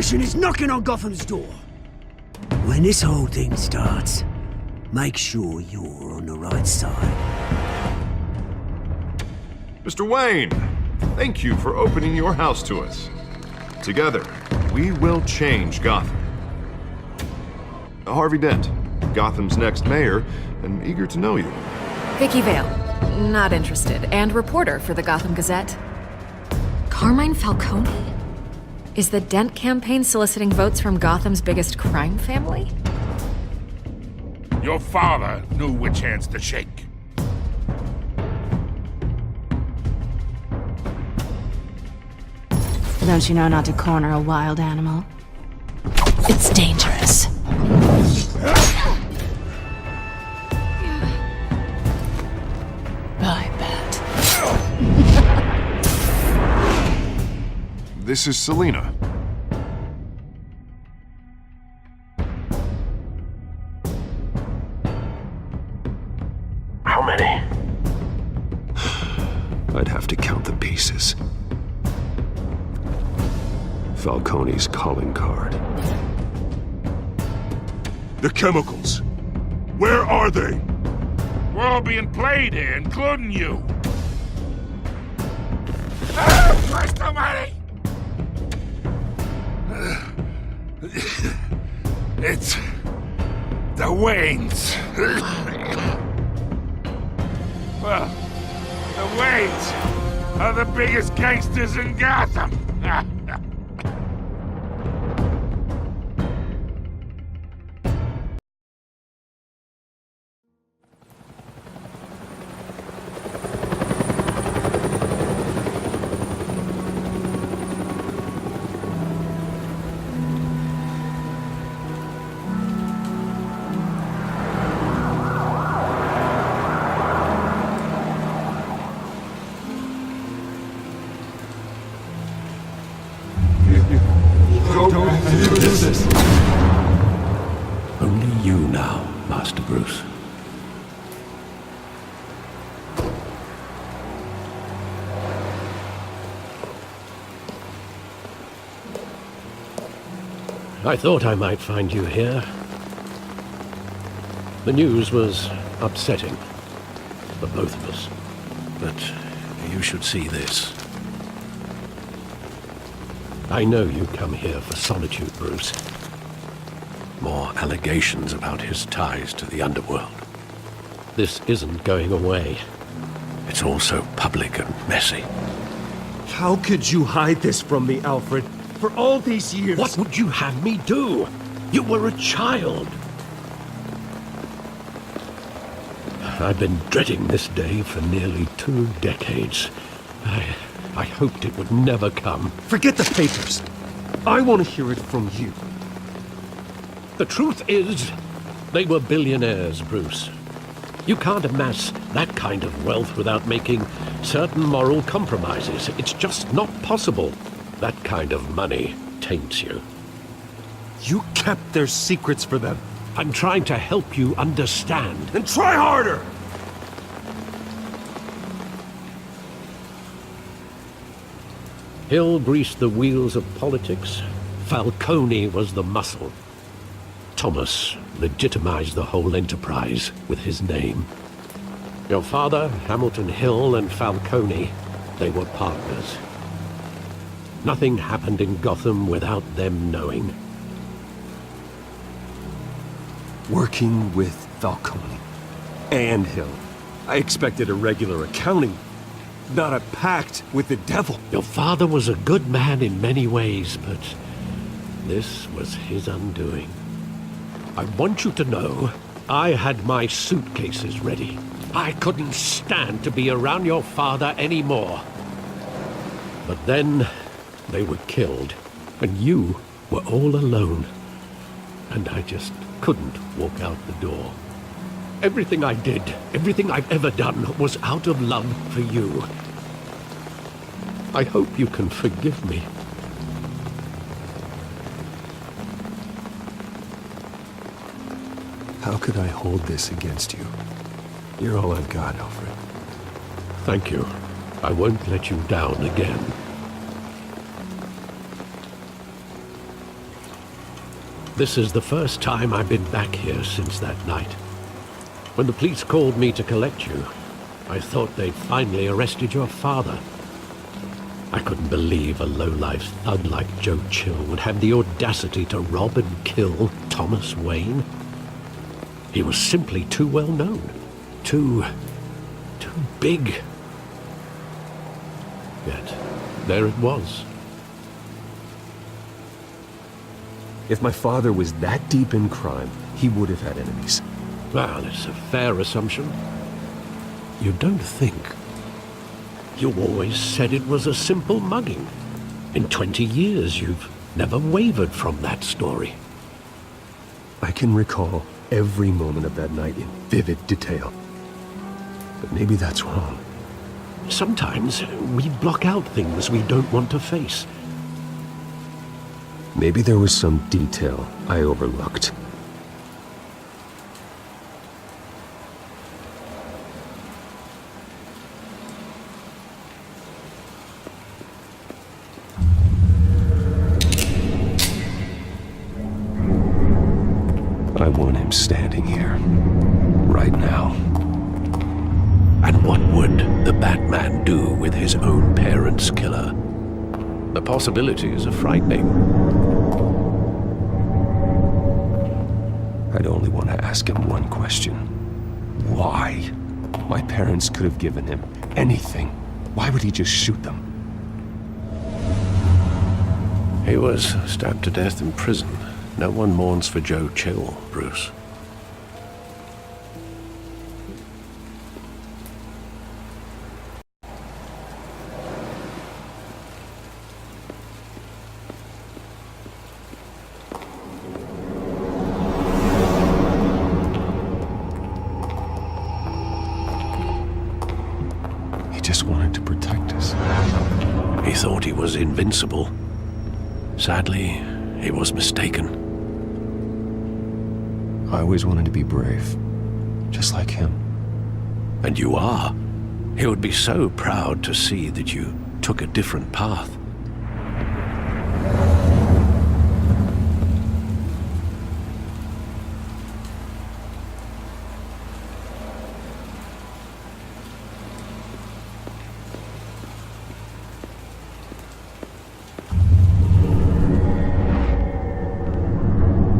revolution is knocking on Gotham's door. When this whole thing starts, make sure you're on the right side. Mr. Wayne, thank you for opening your house to us. Together, we will change Gotham. Harvey Dent, Gotham's next mayor, and eager to know you. Vicky Vale, not interested, and reporter for the Gotham Gazette. Carmine Falcone? Is the Dent campaign soliciting votes from Gotham's biggest crime family? Your father knew which hands to shake. Don't you know not to corner a wild animal? It's dangerous. I bet. This is Selina. How many? I'd have to count the pieces. Falcone's calling card. The chemicals. Where are they? We're all being played here, including you. Christ almighty! It's the Waynes. Well, the Waynes are the biggest gangsters in Gotham. Only you now, Master Bruce. I thought I might find you here. The news was upsetting for both of us. But you should see this. I know you come here for solitude, Bruce. More allegations about his ties to the underworld. This isn't going away. It's all so public and messy. How could you hide this from me, Alfred? For all these years... What would you have me do? You were a child. I've been dreading this day for nearly 2 decades. I hoped it would never come. Forget the papers. I want to hear it from you. The truth is, they were billionaires, Bruce. You can't amass that kind of wealth without making certain moral compromises. It's just not possible. That kind of money taints you. You kept their secrets for them. I'm trying to help you understand. Then try harder! Hill greased the wheels of politics. Falcone was the muscle. Thomas legitimized the whole enterprise with his name. Your father, Hamilton Hill, and Falcone, they were partners. Nothing happened in Gotham without them knowing. Working with Falcone and Hill. I expected a regular accounting, not a pact with the devil. Your father was a good man in many ways, but this was his undoing. I want you to know, I had my suitcases ready. I couldn't stand to be around your father anymore. But then, they were killed, and you were all alone. And I just couldn't walk out the door. Everything I did, everything I've ever done, was out of love for you. I hope you can forgive me. How could I hold this against you? You're all I've got, Alfred. Thank you. I won't let you down again. This is the first time I've been back here since that night. When the police called me to collect you, I thought they'd finally arrested your father. I couldn't believe a low-life thug like Joe Chill would have the audacity to rob and kill Thomas Wayne. He was simply too well known. Too big. Yet, there it was. If my father was that deep in crime, he would have had enemies. Well, it's a fair assumption. You don't think? You always said it was a simple mugging. In 20 years, you've never wavered from that story. I can recall every moment of that night in vivid detail. But maybe that's wrong. Sometimes we block out things we don't want to face. Maybe there was some detail I overlooked. I want him standing here, right now. And what would the Batman do with his own parents' killer? The possibilities are frightening. I'd only want to ask him one question. Why? My parents could have given him anything. Why would he just shoot them? He was stabbed to death in prison. No one mourns for Joe Chill, Bruce. He just wanted to protect us. He thought he was invincible. Sadly, he was mistaken. I always wanted to be brave, just like him. And you are. He would be so proud to see that you took a different path.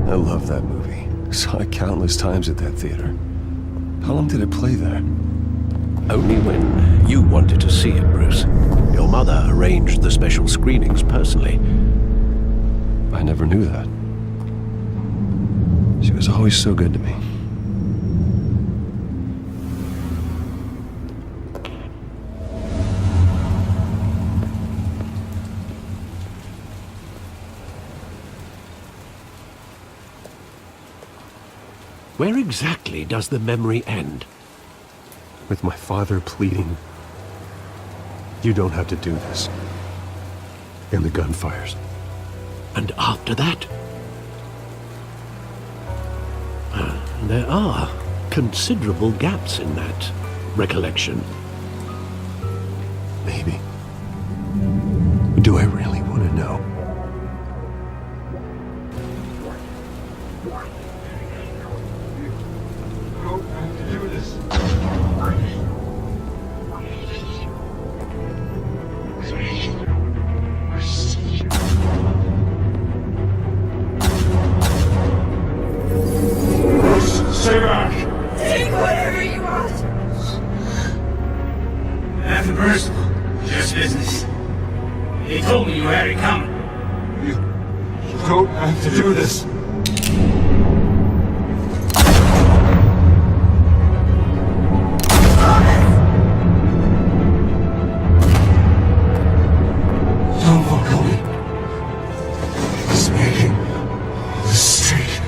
I love that movie. Saw it countless times at that theater. How long did it play there? Only when you wanted to see it, Bruce. Your mother arranged the special screenings personally. I never knew that. She was always so good to me. Where exactly does the memory end? With my father pleading, "You don't have to do this." And the gun fires. And after that? There are considerable gaps in that recollection. Maybe. Do I really want to know? Stay back! Take whatever you want. Nothing personal, just business. He told me you had it coming. You don't have to do this. Don't walk away. He's making a mistake.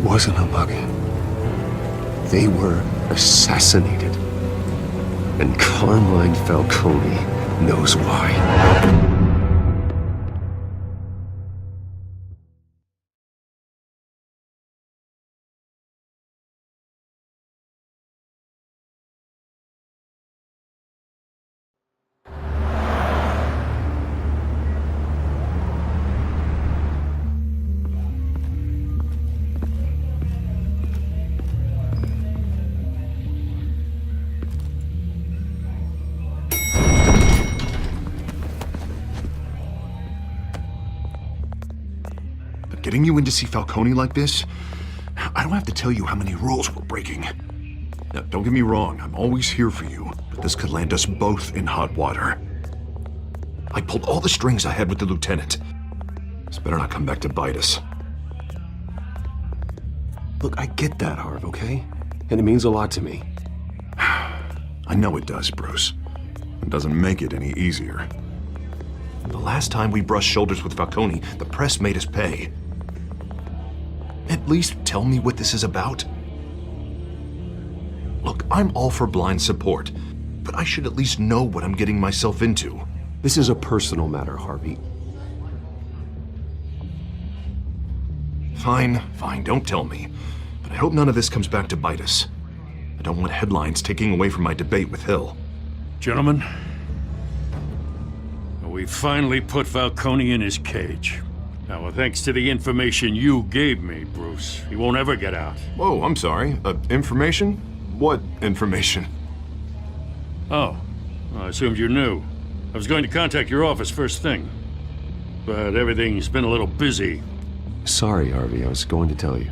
wasn't a bug. They were assassinated. And Carmine Falcone knows why. Getting you in to see Falcone like this? I don't have to tell you how many rules we're breaking. Now, don't get me wrong, I'm always here for you, but this could land us both in hot water. I pulled all the strings I had with the lieutenant. This better not come back to bite us. Look, I get that, Harv, okay? And it means a lot to me. I know it does, Bruce. It doesn't make it any easier. The last time we brushed shoulders with Falcone, the press made us pay. At least tell me what this is about. Look, I'm all for blind support, but I should at least know what I'm getting myself into. This is a personal matter, Harvey. Fine, don't tell me. But I hope none of this comes back to bite us. I don't want headlines taking away from my debate with Hill. Gentlemen, we finally put Falcone in his cage. Now, thanks to the information you gave me, Bruce, he won't ever get out. Whoa, I'm sorry. Information? What information? Oh, I assumed you knew. I was going to contact your office first thing, but everything's been a little busy. Sorry, Harvey, I was going to tell you.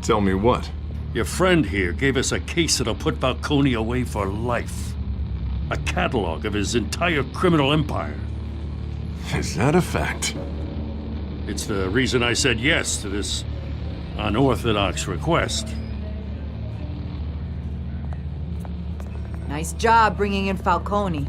Tell me what? Your friend here gave us a case that'll put Falcone away for life. A catalog of his entire criminal empire. Is that a fact? It's the reason I said yes to this unorthodox request. Nice job bringing in Falcone.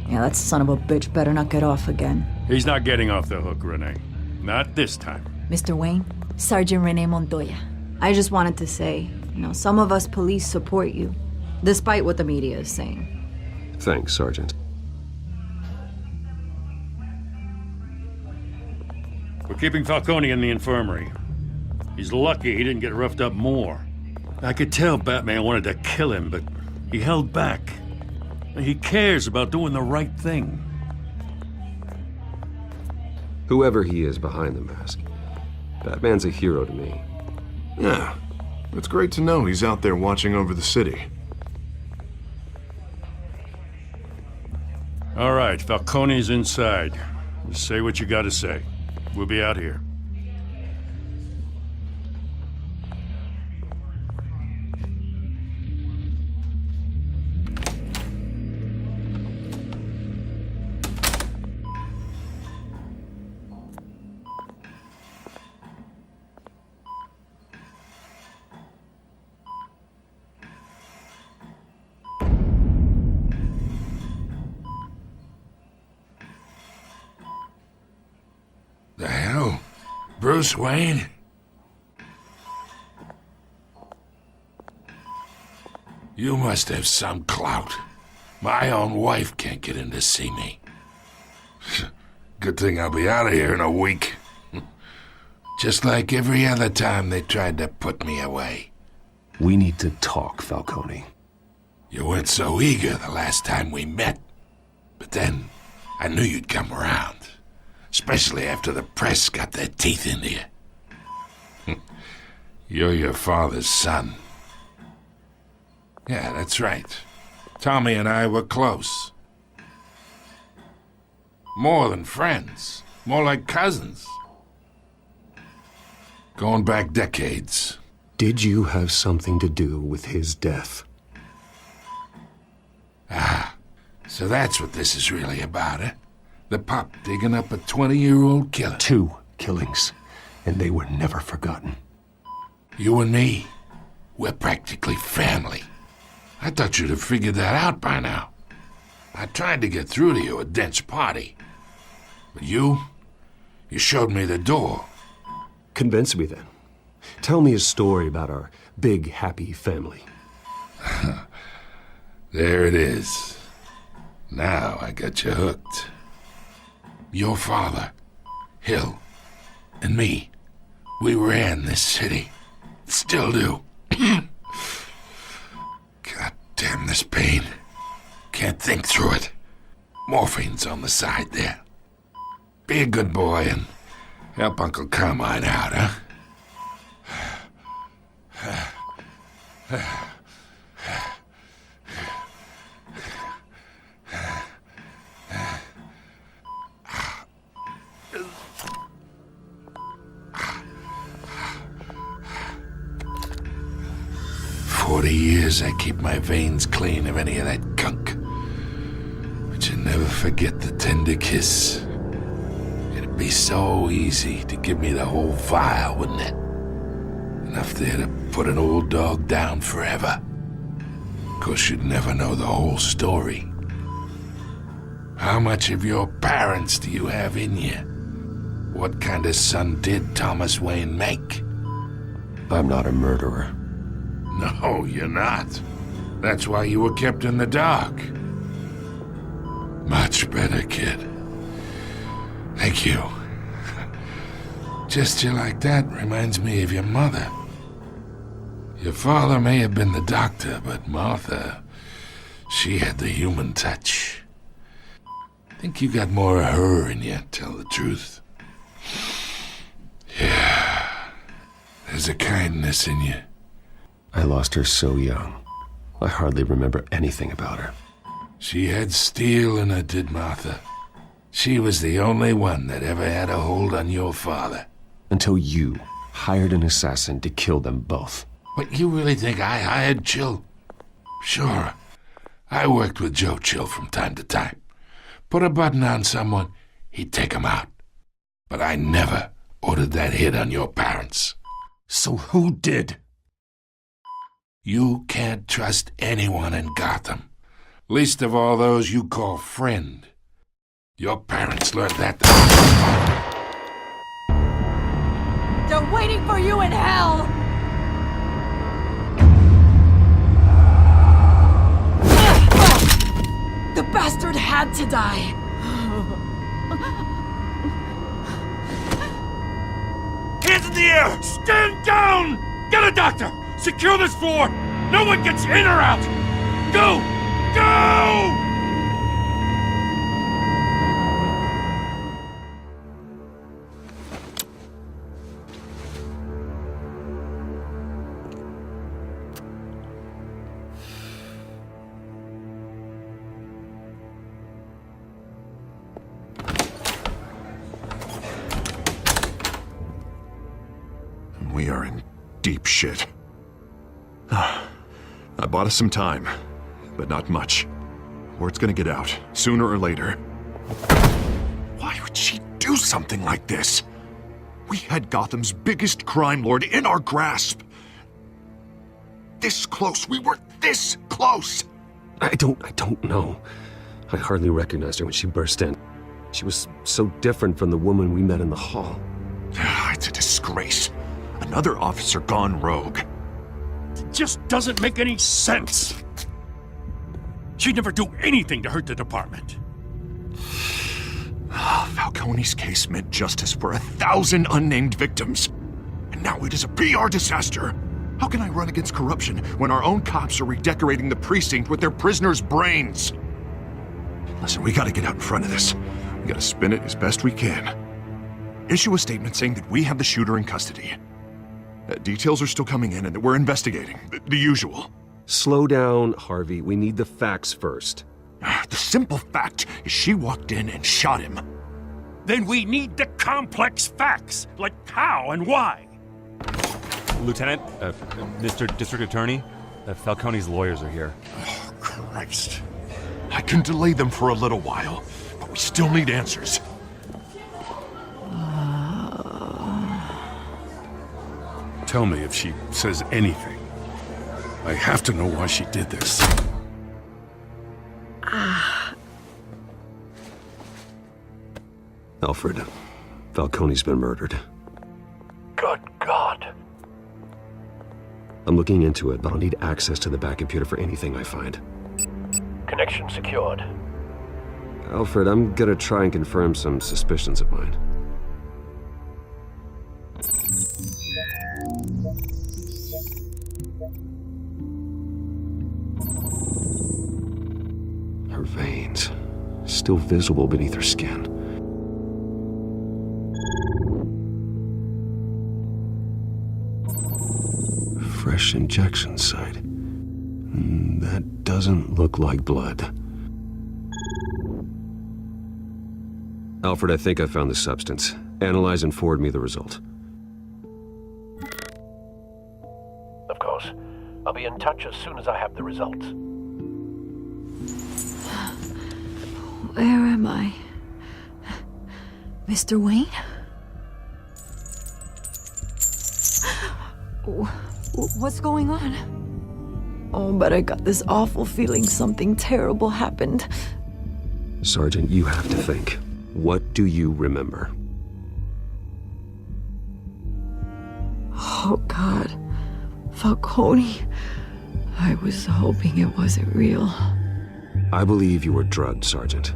Yeah, that son of a bitch better not get off again. He's not getting off the hook, Renee. Not this time. Mr. Wayne, Sergeant Renee Montoya. I just wanted to say, some of us police support you, despite what the media is saying. Thanks, Sergeant. We're keeping Falcone in the infirmary. He's lucky he didn't get roughed up more. I could tell Batman wanted to kill him, but he held back. He cares about doing the right thing. Whoever he is behind the mask, Batman's a hero to me. Yeah, it's great to know he's out there watching over the city. All right, Falcone's inside. Just say what you gotta say. We'll be out here. The hell? Bruce Wayne? You must have some clout. My own wife can't get in to see me. Good thing I'll be out of here in a week. Just like every other time they tried to put me away. We need to talk, Falcone. You weren't so eager the last time we met. But then, I knew you'd come around. Especially after the press got their teeth into you. You're your father's son. Yeah, that's right. Tommy and I were close. More than friends. More like cousins. Going back decades. Did you have something to do with his death? Ah, so that's what this is really about, eh? The pup digging up a 20-year-old killer. 2 killings, and they were never forgotten. You and me, we're practically family. I thought you'd have figured that out by now. I tried to get through to you at Dent's party. But you showed me the door. Convince me then. Tell me a story about our big, happy family. There it is. Now I got you hooked. Your father, Hill, and me, we ran this city. Still do. God damn this pain. Can't think through it. Morphine's on the side there. Be a good boy and help Uncle Carmine out, huh? 40 years I keep my veins clean of any of that gunk. But you never forget the tender kiss. It'd be so easy to give me the whole vial, wouldn't it? Enough there to put an old dog down forever. Of course, you'd never know the whole story. How much of your parents do you have in you? What kind of son did Thomas Wayne make? I'm not a murderer. No, you're not. That's why you were kept in the dark. Much better, kid. Thank you. Gesture like that reminds me of your mother. Your father may have been the doctor, but Martha, she had the human touch. I think you got more of her in you, tell the truth. Yeah. There's a kindness in you. I lost her so young. I hardly remember anything about her. She had steel in her, did Martha. She was the only one that ever had a hold on your father. Until you hired an assassin to kill them both. What, you really think I hired Chill? Sure. I worked with Joe Chill from time to time. Put a button on someone, he'd take him out. But I never ordered that hit on your parents. So who did? You can't trust anyone in Gotham. Least of all those you call friend. Your parents learned that. They're waiting for you in hell! The bastard had to die! Hands in the air! Stand down! Get a doctor! Secure this floor! No one gets in or out! Go! Go! We are in deep shit. I bought us some time, but not much. Word's gonna get out, sooner or later. Why would she do something like this? We had Gotham's biggest crime lord in our grasp. This close, we were this close! I don't know. I hardly recognized her when she burst in. She was so different from the woman we met in the hall. It's a disgrace. Another officer gone rogue. It just doesn't make any sense. She'd never do anything to hurt the department. Falcone's case meant justice for 1,000 unnamed victims. And now it is a PR disaster. How can I run against corruption when our own cops are redecorating the precinct with their prisoners' brains? Listen, we gotta get out in front of this. We gotta spin it as best we can. Issue a statement saying that we have the shooter in custody. Details are still coming in and that we're investigating. The usual. Slow down, Harvey. We need the facts first. The simple fact is she walked in and shot him. Then we need the complex facts, like how and why. Lieutenant, Mr. District Attorney, Falcone's lawyers are here. Oh, Christ. I can delay them for a little while, but we still need answers. Tell me if she says anything. I have to know why she did this. Alfred, Falcone's been murdered. Good God. I'm looking into it, but I'll need access to the back computer for anything I find. Connection secured. Alfred, I'm gonna try and confirm some suspicions of mine. Her veins, still visible beneath her skin. Fresh injection site. That doesn't look like blood. Alfred, I think I found the substance. Analyze and forward me the result. Of course. I'll be in touch as soon as I have the results. Where am I? Mr. Wayne? What's going on? Oh, but I got this awful feeling something terrible happened. Sergeant, you have to think. What do you remember? Oh, God. Falcone. I was hoping it wasn't real. I believe you were drugged, Sergeant.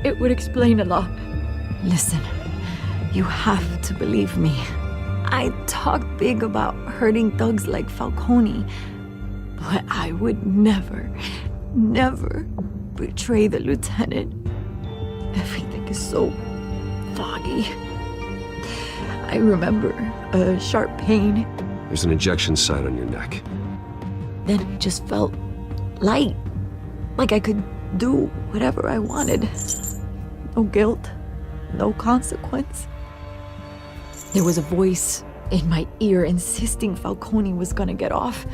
It would explain a lot. Listen, you have to believe me. I talk big about hurting thugs like Falcone, but I would never betray the lieutenant. Everything is so foggy. I remember a sharp pain. There's an injection site on your neck. Then it just felt light, like I could do whatever I wanted. No guilt, no consequence. There was a voice in my ear insisting Falcone was gonna get off.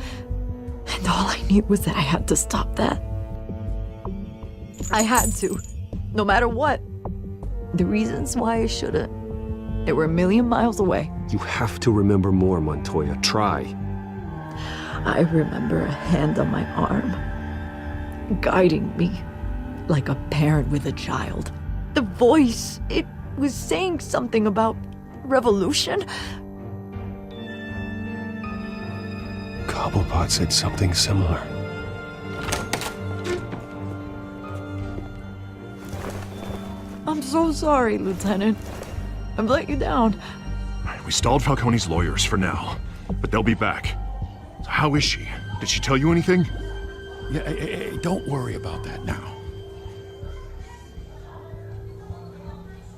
And all I knew was that I had to stop that. I had to, no matter what. The reasons why I shouldn't, they were a million miles away. You have to remember more, Montoya. Try. I remember a hand on my arm, guiding me like a parent with a child. The voice, it was saying something about revolution. Cobblepot said something similar. I'm so sorry, Lieutenant. I've let you down. We stalled Falcone's lawyers for now, but they'll be back. So how is she? Did she tell you anything? Yeah, hey, don't worry about that now.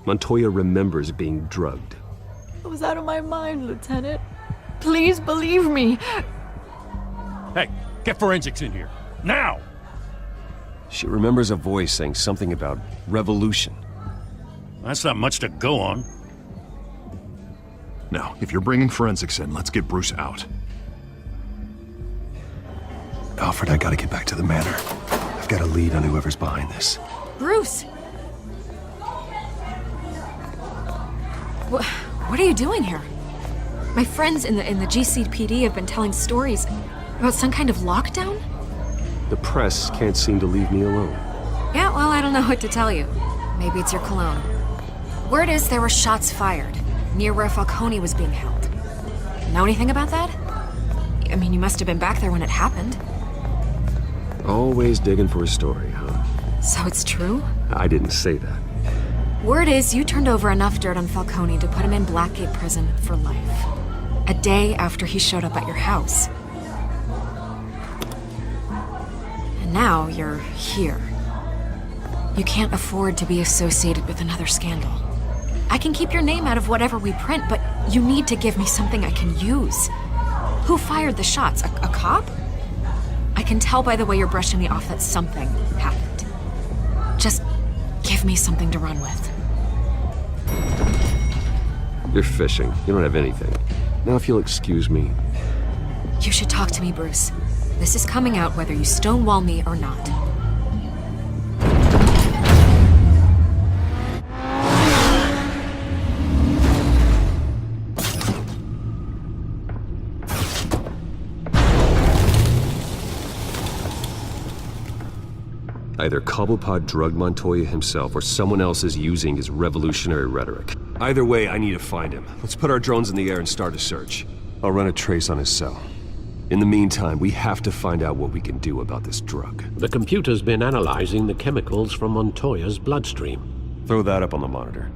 Montoya remembers being drugged. I was out of my mind, Lieutenant. Please believe me. Hey, get forensics in here. Now! She remembers a voice saying something about revolution. That's not much to go on. Now, if you're bringing forensics in, let's get Bruce out. Alfred, I gotta get back to the manor. I've got a lead on whoever's behind this. Bruce! What are you doing here? My friends in the GCPD have been telling stories about some kind of lockdown? The press can't seem to leave me alone. Yeah, well, I don't know what to tell you. Maybe it's your cologne. Word is there were shots fired near where Falcone was being held. Know anything about that? I mean, you must have been back there when it happened. Always digging for a story, huh? So it's true? I didn't say that. Word is you turned over enough dirt on Falcone to put him in Blackgate Prison for life. A day after he showed up at your house. And now you're here. You can't afford to be associated with another scandal. I can keep your name out of whatever we print, but you need to give me something I can use. Who fired the shots? A cop? I can tell by the way you're brushing me off that something happened. Just give me something to run with. You're fishing. You don't have anything. Now if you'll excuse me. You should talk to me, Bruce. This is coming out whether you stonewall me or not. Either Cobblepot drugged Montoya himself or someone else is using his revolutionary rhetoric. Either way, I need to find him. Let's put our drones in the air and start a search. I'll run a trace on his cell. In the meantime, we have to find out what we can do about this drug. The computer's been analyzing the chemicals from Montoya's bloodstream. Throw that up on the monitor.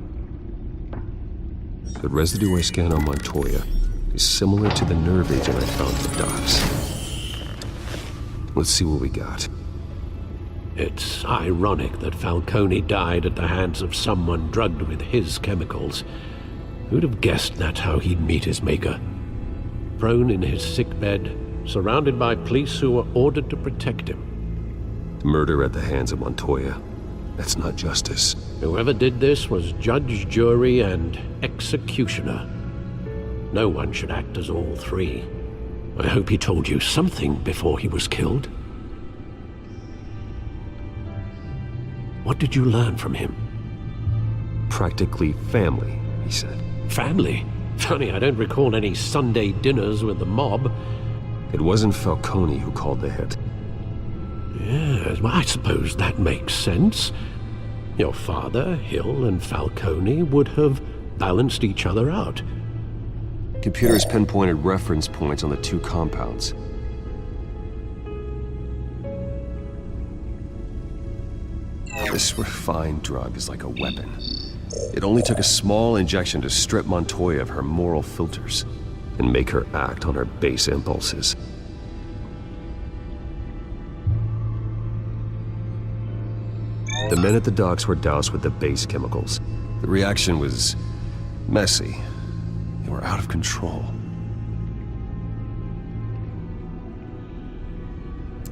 The residue I scan on Montoya is similar to the nerve agent I found at the docks. Let's see what we got. It's ironic that Falcone died at the hands of someone drugged with his chemicals. Who'd have guessed that's how he'd meet his maker? Prone in his sickbed, surrounded by police who were ordered to protect him. Murder at the hands of Montoya. That's not justice. Whoever did this was judge, jury, and executioner. No one should act as all three. I hope he told you something before he was killed. What did you learn from him? Practically family, he said. Family? Funny, I don't recall any Sunday dinners with the mob. It wasn't Falcone who called the hit. Yes, well, I suppose that makes sense. Your father, Hill, and Falcone would have balanced each other out. Computers pinpointed reference points on the two compounds. This refined drug is like a weapon. It only took a small injection to strip Montoya of her moral filters and make her act on her base impulses. The men at the docks were doused with the base chemicals. The reaction was messy. They were out of control.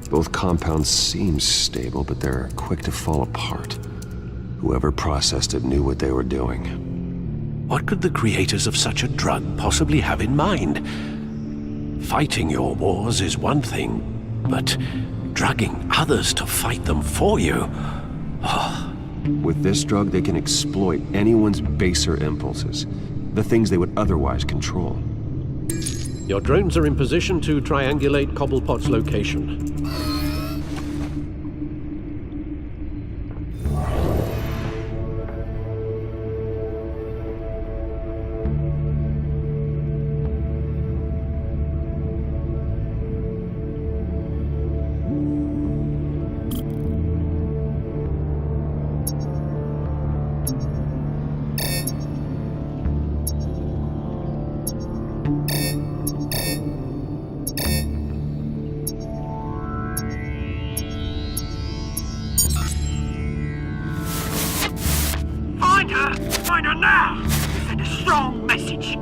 Both compounds seem stable, but they're quick to fall apart. Whoever processed it knew what they were doing. What could the creators of such a drug possibly have in mind? Fighting your wars is one thing, but drugging others to fight them for you? Oh. With this drug, they can exploit anyone's baser impulses, the things they would otherwise control. Your drones are in position to triangulate Cobblepot's location. Find her now! Send a strong message!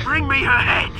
Bring me her head!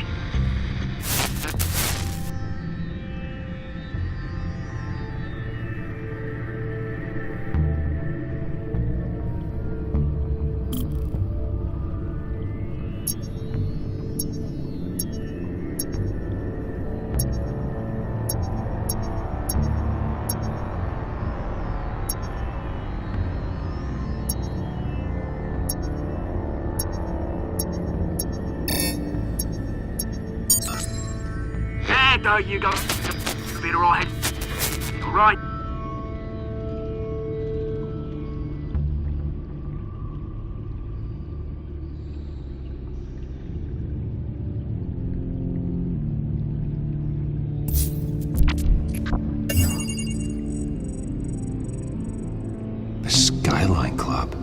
There you go. You'll be alright. Alright. The Skyline Club.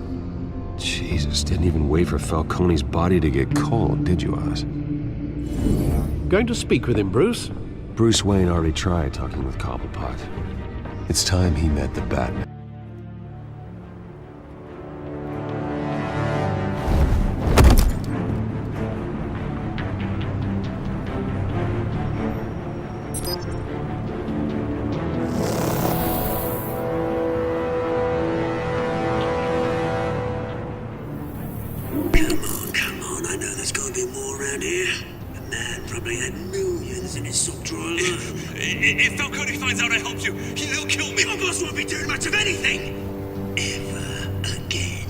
Jesus, didn't even wait for Falcone's body to get cold, did you, Oz? Going to speak with him, Bruce? Bruce Wayne already tried talking with Cobblepot. It's time he met the Batman. Come on, I know there's gotta be more around here. The man probably had millions in his sock drawer alone. If Falcone finds out I helped you, he'll kill me. Your boss won't be doing much of anything! Ever again.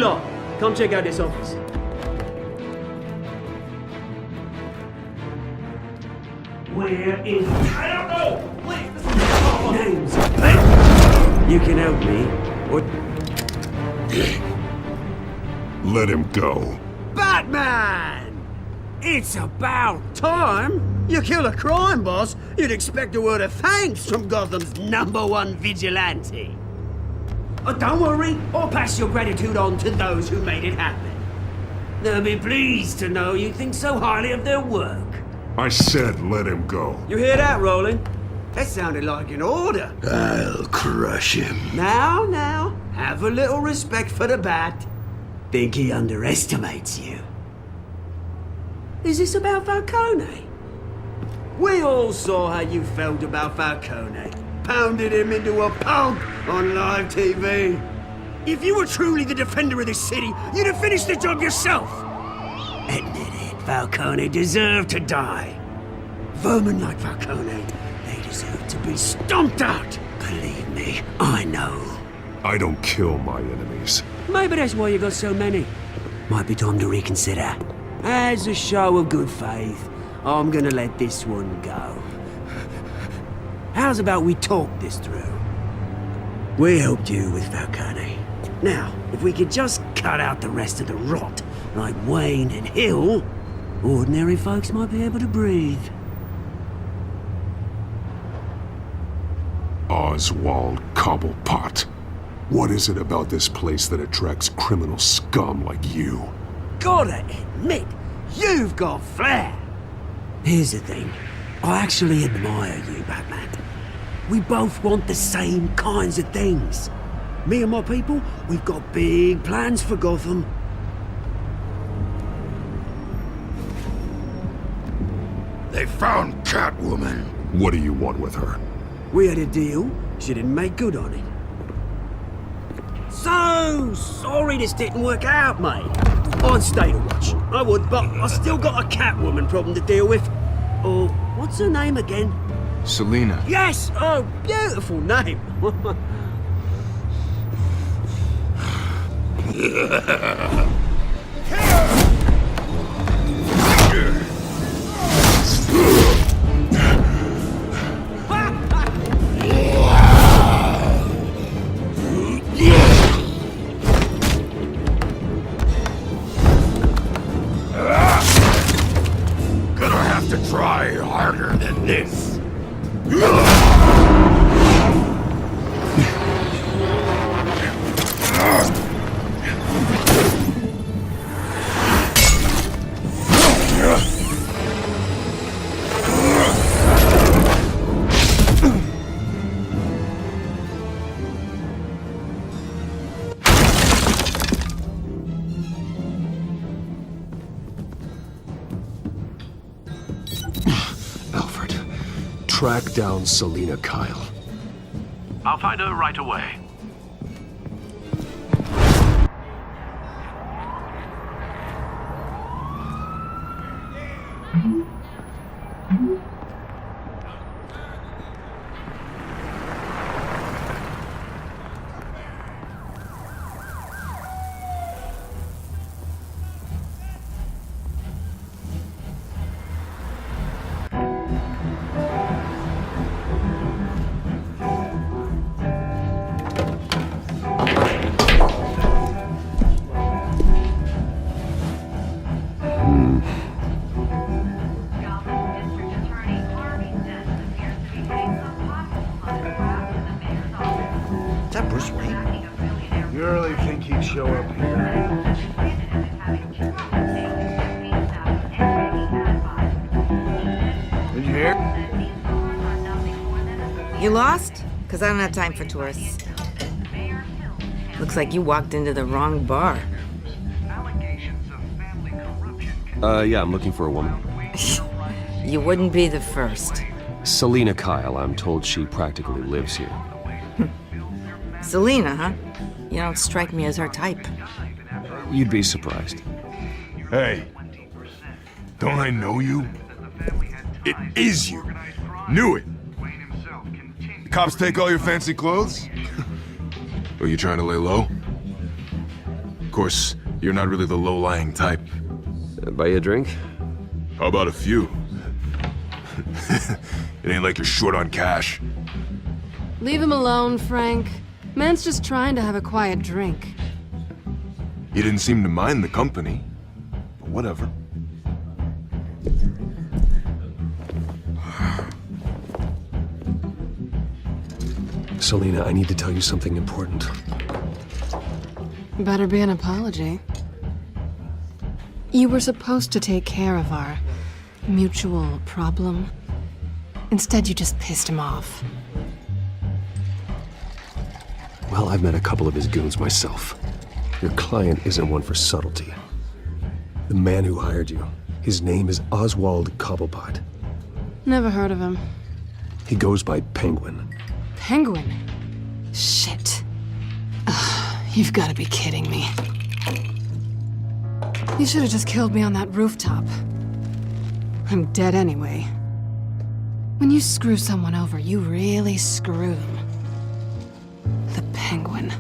lot, come check out this office. Where is... I don't know! Please, names. You can help me, or... Let him go. Batman! It's about time! You kill a crime boss, you'd expect a word of thanks from Gotham's #1 vigilante. Oh, don't worry, I'll pass your gratitude on to those who made it happen. They'll be pleased to know you think so highly of their work. I said let him go. You hear that, Roland? That sounded like an order. I'll crush him. Now, have a little respect for the Bat. Think he underestimates you. Is this about Falcone? We all saw how you felt about Falcone. Pounded him into a pulp on live TV. If you were truly the defender of this city, you'd have finished the job yourself. Admit it, Falcone deserved to die. Vermin like Falcone, they deserve to be stomped out. Believe me, I know. I don't kill my enemies. Maybe that's why you got so many. Might be time to reconsider. As a show of good faith, I'm gonna let this one go. How's about we talk this through? We helped you with Falcone. Now, if we could just cut out the rest of the rot, like Wayne and Hill, ordinary folks might be able to breathe. Oswald Cobblepot. What is it about this place that attracts criminal scum like you? Gotta admit, you've got flair. Here's the thing. I actually admire you, Batman. We both want the same kinds of things. Me and my people, we've got big plans for Gotham. They found Catwoman. What do you want with her? We had a deal. She didn't make good on it. So sorry this didn't work out, mate. I'd stay to watch. I would, but I still got a Catwoman problem to deal with. Oh, what's her name again? Selina. Yes! Oh, beautiful name. Gonna have to try harder than this. Alfred, track down Selina Kyle. I'll find her right away. Is that Bruce Wayne? You really think he'd show up here? Did you hear? You lost? Because I don't have time for tourists. Looks like you walked into the wrong bar. Yeah, I'm looking for a woman. You wouldn't be the first. Selina Kyle, I'm told she practically lives here. Selina, huh? You don't strike me as her type. You'd be surprised. Hey, don't I know you? It is you. Knew it. The cops take all your fancy clothes? Are you trying to lay low? Of course, you're not really the low-lying type. Buy you a drink? How about a few? It ain't like you're short on cash. Leave him alone, Frank. Man's just trying to have a quiet drink. You didn't seem to mind the company. But whatever. Selina, I need to tell you something important. Better be an apology. You were supposed to take care of our mutual problem. Instead, you just pissed him off. Well, I've met a couple of his goons myself. Your client isn't one for subtlety. The man who hired you, his name is Oswald Cobblepot. Never heard of him. He goes by Penguin. Penguin? Shit. Ugh, you've got to be kidding me. You should have just killed me on that rooftop. I'm dead anyway. When you screw someone over, you really screw them. The Penguin.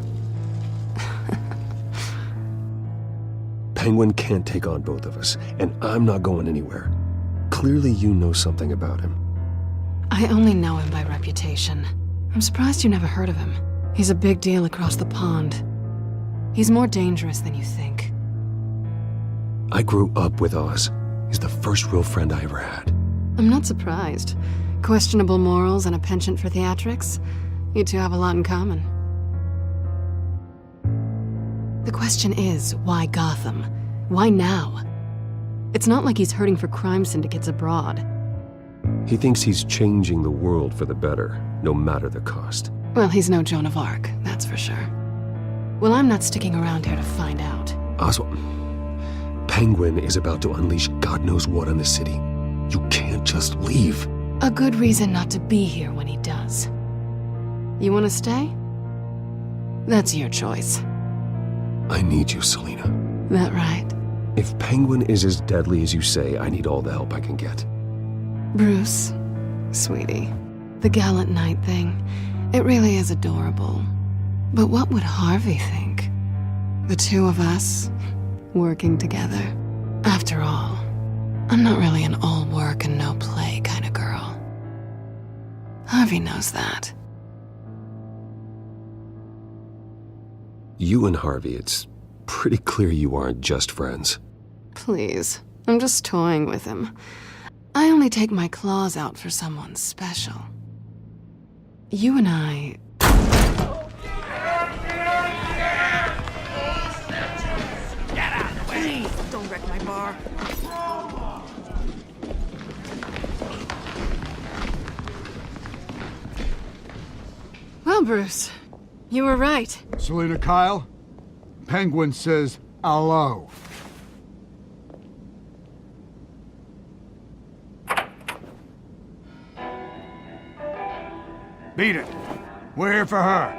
Penguin can't take on both of us, and I'm not going anywhere. Clearly you know something about him. I only know him by reputation. I'm surprised you never heard of him. He's a big deal across the pond. He's more dangerous than you think. I grew up with Oz. He's the first real friend I ever had. I'm not surprised. Questionable morals and a penchant for theatrics. You two have a lot in common. The question is, why Gotham? Why now? It's not like he's hurting for crime syndicates abroad. He thinks he's changing the world for the better, no matter the cost. Well, he's no Joan of Arc, that's for sure. Well, I'm not sticking around here to find out. Oswald, Penguin is about to unleash God knows what on the city. You can't just leave. A good reason not to be here when he does. You want to stay? That's your choice. I need you, Selina. That right? If Penguin is as deadly as you say, I need all the help I can get. Bruce, sweetie, the gallant knight thing, it really is adorable. But what would Harvey think? The two of us, working together. After all, I'm not really an all work and no play kind of girl. Harvey knows that. You and Harvey, it's pretty clear you aren't just friends. Please, I'm just toying with him. I only take my claws out for someone special. You and I... Get out of the way! Don't wreck my bar. Well, Bruce, you were right. Selina Kyle, Penguin says hello. Beat it. We're here for her.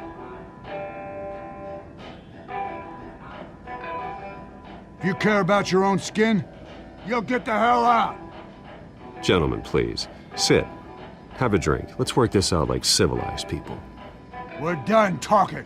If you care about your own skin, you'll get the hell out. Gentlemen, please, sit. Have a drink. Let's work this out like civilized people. We're done talking.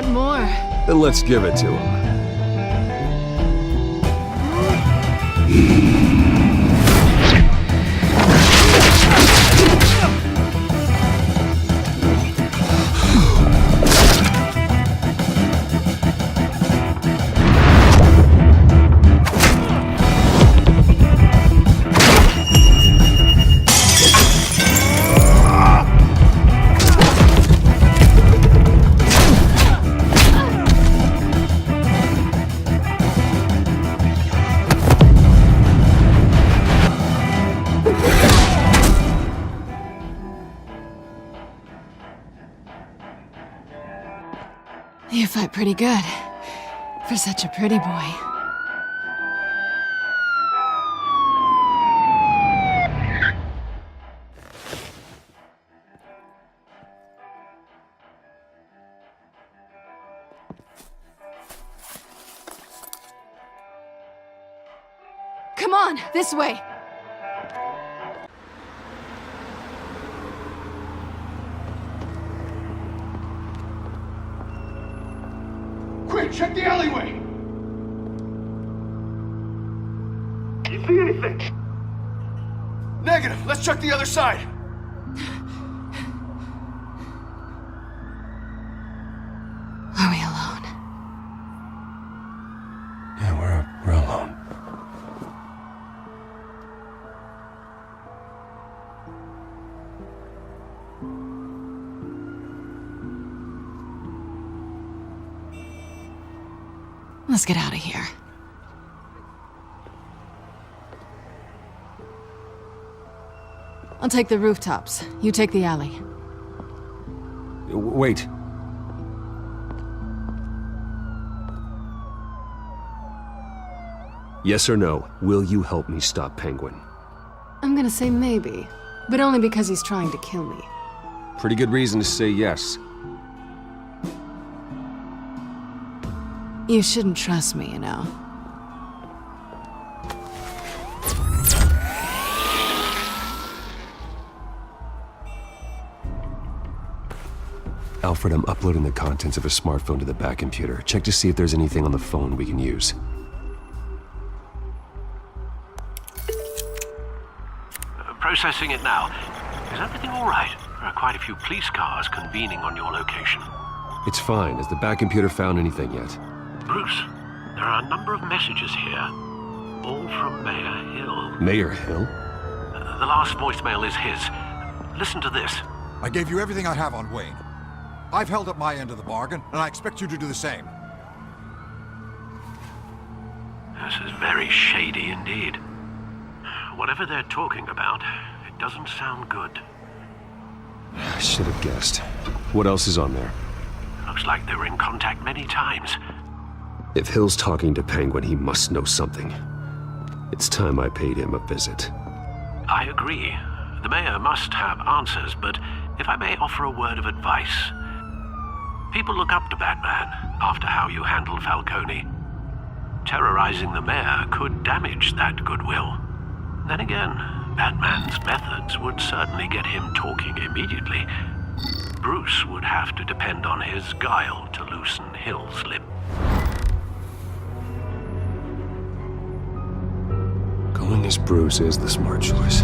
want more? Then let's give it to him. You fight pretty good. For such a pretty boy. Come on, this way! Quick, check the alleyway! You see anything? Negative. Let's check the other side. Are we alone? Yeah, we're alone. Let's get out of here. I'll take the rooftops. You take the alley. Wait. Yes or no, will you help me stop Penguin? I'm gonna say maybe, but only because he's trying to kill me. Pretty good reason to say yes. You shouldn't trust me, you know. Alfred, I'm uploading the contents of a smartphone to the back computer. Check to see if there's anything on the phone we can use. Processing it now. Is everything all right? There are quite a few police cars convening on your location. It's fine. Has the back computer found anything yet? Bruce, there are a number of messages here, all from Mayor Hill. Mayor Hill? The last voicemail is his. Listen to this. I gave you everything I have on Wayne. I've held up my end of the bargain, and I expect you to do the same. This is very shady indeed. Whatever they're talking about, it doesn't sound good. I should have guessed. What else is on there? Looks like they were in contact many times. If Hill's talking to Penguin, he must know something. It's time I paid him a visit. I agree. The mayor must have answers, but if I may offer a word of advice. People look up to Batman after how you handled Falcone. Terrorizing the mayor could damage that goodwill. Then again, Batman's methods would certainly get him talking immediately. Bruce would have to depend on his guile to loosen Hill's lip. Going as Bruce is the smart choice.